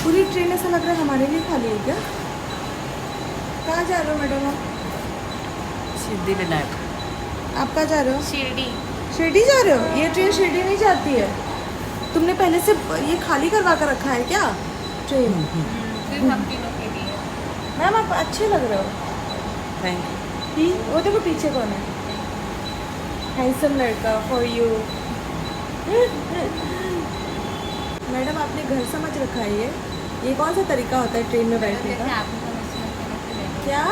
पूरी ट्रेन ऐसा लग रहा है हमारे लिए खाली है क्या? कहाँ जा रहे हो मैडम आप? सिद्धिविनायक। आप कहाँ जा रहे हो? शिरडी। शिरडी जा रहे हो? ये ट्रेन शिरडी नहीं जाती है। तुमने पहले से ये खाली करवा कर रखा है क्या ट्रेन? सिर्फ हम तीनों के लिए। मैम आप अच्छे लग रहे हो। Thank you. वो देखो पीछे कौन है, हैंडसम लड़का फॉर यू। मैडम आपने घर समझ रखा है ये कौन सा तरीका होता है ट्रेन में बैठने जैसे का? आपने समझ के रखे वैसे बैठे। क्या?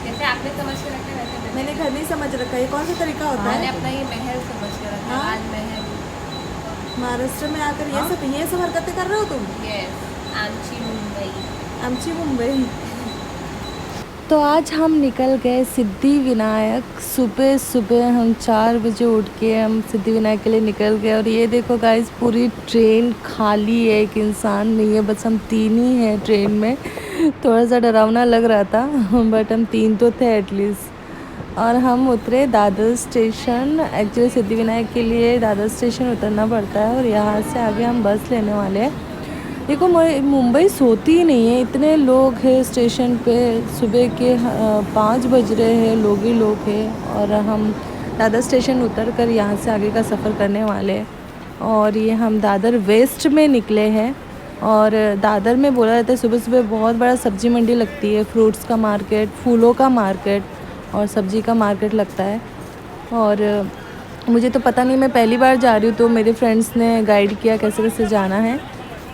जैसे आपने समझ के रखे वैसे बैठे। मैंने घर नहीं समझ रखा, ये कौन सा तरीका होता मैंने है? अपना ये महल समझ के रखा। हाँ? राजमहल। महाराष्ट्र में आकर हाँ? ये सब हरकतें कर रहे हो तुम? यस। आमची मुंबई। आमची मुंबई। तो आज हम निकल गए सिद्धि विनायक। सुबह सुबह हम 4 बजे उठ के हम सिद्धि विनायक के लिए निकल गए। और ये देखो गाइस, पूरी ट्रेन खाली है, एक इंसान नहीं है, बस हम 3 ही हैं ट्रेन में। थोड़ा सा डरावना लग रहा था बट हम 3 तो थे एटलीस्ट। और हम उतरे दादर स्टेशन। एक्चुअली सिद्धि विनायक के लिए दादर स्टेशन उतरना पड़ता है और यहाँ से आगे हम बस लेने वाले हैं। देखो मुंबई सोती ही नहीं है, इतने लोग हैं स्टेशन पे। सुबह के 5 बज रहे हैं, लोग ही लोग हैं। और हम दादर स्टेशन उतर कर यहाँ से आगे का सफ़र करने वाले हैं। और ये हम दादर वेस्ट में निकले हैं। और दादर में बोला जाता है सुबह सुबह बहुत बड़ा सब्ज़ी मंडी लगती है, फ्रूट्स का मार्केट, फूलों का मार्केट और सब्ज़ी का मार्केट लगता है। और मुझे तो पता नहीं, मैं पहली बार जा रही हूँ, तो मेरे फ्रेंड्स ने गाइड किया कैसे कैसे जाना है।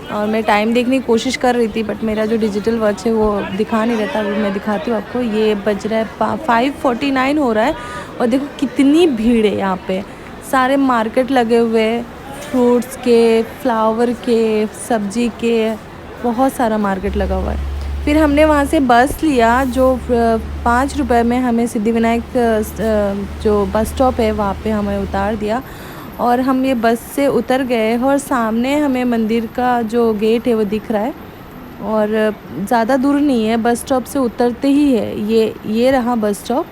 और मैं टाइम देखने की कोशिश कर रही थी बट मेरा जो डिजिटल वॉच है वो दिखा नहीं रहता। अभी मैं दिखाती हूँ आपको। ये बज रहा है 5:49 हो रहा है। और देखो कितनी भीड़ है यहाँ पे। सारे मार्केट लगे हुए हैं, फ्रूट्स के, फ्लावर के, सब्जी के, बहुत सारा मार्केट लगा हुआ है। फिर हमने वहाँ से बस लिया जो 5 रुपये में हमें सिद्धिविनायक जो बस स्टॉप है वहाँ पे हमें उतार दिया। और हम ये बस से उतर गए और सामने हमें मंदिर का जो गेट है वो दिख रहा है। और ज़्यादा दूर नहीं है, बस स्टॉप से उतरते ही है। ये रहा बस स्टॉप।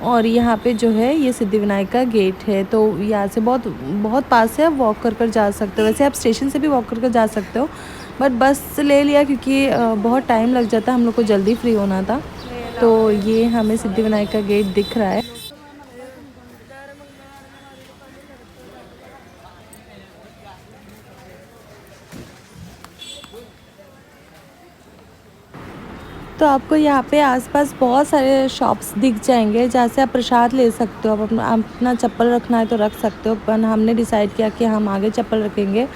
और यहाँ पे जो है ये सिद्धिविनायक का गेट है। तो यहाँ से बहुत बहुत पास है, आप वॉक कर जा सकते हो। वैसे आप स्टेशन से भी वॉक कर जा सकते हो बट बस ले लिया क्योंकि बहुत टाइम लग जाता है, हम लोग को जल्दी फ्री होना था। तो ये हमें सिद्धिविनायक का गेट दिख रहा है। तो आपको यहाँ पे आसपास बहुत सारे शॉप्स दिख जाएंगे जहाँ से आप प्रसाद ले सकते हो। आप अपना चप्पल रखना है तो रख सकते हो, पर हमने डिसाइड किया कि हम आगे चप्पल रखेंगे।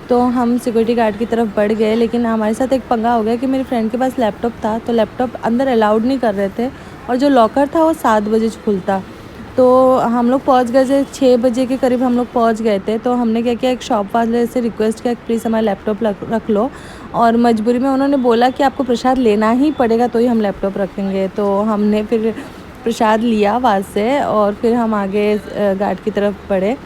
तो हम सिक्योरिटी गार्ड की तरफ बढ़ गए, लेकिन हमारे साथ एक पंगा हो गया कि मेरी फ्रेंड के पास लैपटॉप था, तो लैपटॉप अंदर अलाउड नहीं कर रहे थे। और जो लॉकर था वो 7 बजे खुलता। तो हम लोग पहुँच गए थे 6 बजे के करीब हम लोग पहुँच गए थे। तो हमने क्या किया, एक शॉप वाले से रिक्वेस्ट किया प्लीज़ हमारा लैपटॉप रख लो। और मजबूरी में उन्होंने बोला कि आपको प्रसाद लेना ही पड़ेगा तो ही हम लैपटॉप रखेंगे। तो हमने फिर प्रसाद लिया वहाँ से और फिर हम आगे गार्ड की तरफ बढ़े।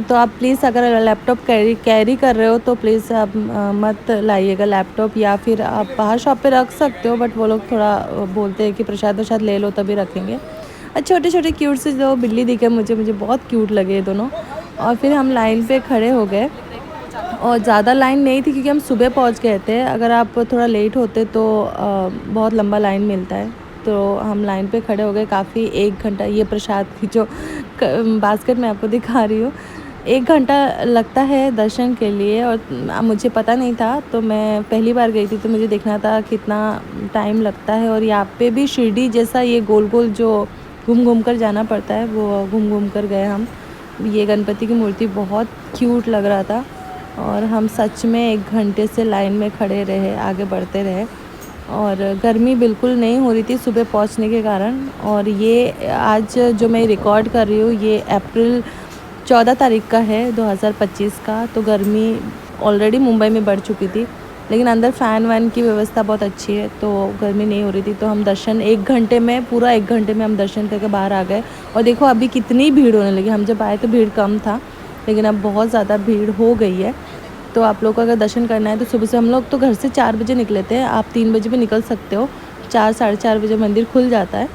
तो आप प्लीज़ अगर लैपटॉप कैरी कर रहे हो तो प्लीज़ आप मत लाइएगा लैपटॉप, या फिर आप बाहर शॉप पे रख सकते हो बट वो लोग थोड़ा बोलते हैं कि प्रसाद ले लो तभी रखेंगे। छोटे छोटे क्यूट से जो बिल्ली दिखे मुझे बहुत क्यूट लगे ये दोनों। और फिर हम लाइन पे खड़े हो गए और ज़्यादा लाइन नहीं थी क्योंकि हम सुबह पहुंच गए थे। अगर आप थोड़ा लेट होते तो बहुत लंबा लाइन मिलता है। तो हम लाइन पे खड़े हो गए काफ़ी, 1 घंटा। ये प्रसाद की जो बास्केट मैं आपको दिखा रही हूँ, 1 घंटा लगता है दर्शन के लिए। और मुझे पता नहीं था, तो मैं पहली बार गई थी तो मुझे देखना था कितना टाइम लगता है। और यहाँ पे भी शिरडी जैसा ये गोल गोल जो घूम कर जाना पड़ता है वो घूम कर गए हम। ये गणपति की मूर्ति बहुत क्यूट लग रहा था। और हम सच में 1 घंटे से लाइन में खड़े रहे, आगे बढ़ते रहे। और गर्मी बिल्कुल नहीं हो रही थी सुबह पहुंचने के कारण। और ये आज जो मैं रिकॉर्ड कर रही हूँ ये अप्रैल 14 तारीख का है 2025 का। तो गर्मी ऑलरेडी मुंबई में बढ़ चुकी थी, लेकिन अंदर फ़ैन वैन की व्यवस्था बहुत अच्छी है तो गर्मी नहीं हो रही थी। तो हम दर्शन 1 घंटे में, पूरा 1 घंटे में हम दर्शन करके बाहर आ गए। और देखो अभी कितनी भीड़ होने लगी। हम जब आए तो भीड़ कम था, लेकिन अब बहुत ज़्यादा भीड़ हो गई है। तो आप लोग को अगर दर्शन करना है तो सुबह से, हम लोग तो घर से 4 बजे निकले थे, आप 3 बजे भी निकल सकते हो। 4 साढ़े 4 बजे मंदिर खुल जाता है,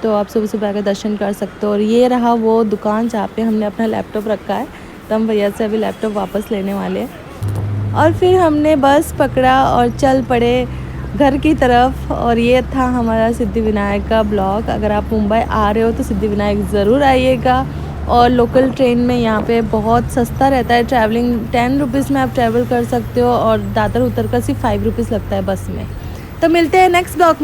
तो आप सुबह सुबह आकर दर्शन कर सकते हो। और ये रहा वो दुकान जहाँ पे हमने अपना लैपटॉप रखा है। तो हम भैया से अभी लैपटॉप वापस लेने वाले हैं। और फिर हमने बस पकड़ा और चल पड़े घर की तरफ। और ये था हमारा सिद्धिविनायक का ब्लॉग। अगर आप मुंबई आ रहे हो तो सिद्धिविनायक ज़रूर आइएगा। और लोकल ट्रेन में यहाँ पे बहुत सस्ता रहता है ट्रैवलिंग, 10 रुपीज़ में आप ट्रैवल कर सकते हो और दादर उतर कर सिर्फ 5 रुपीज़ लगता है बस में। तो मिलते हैं नेक्स्ट ब्लॉग में।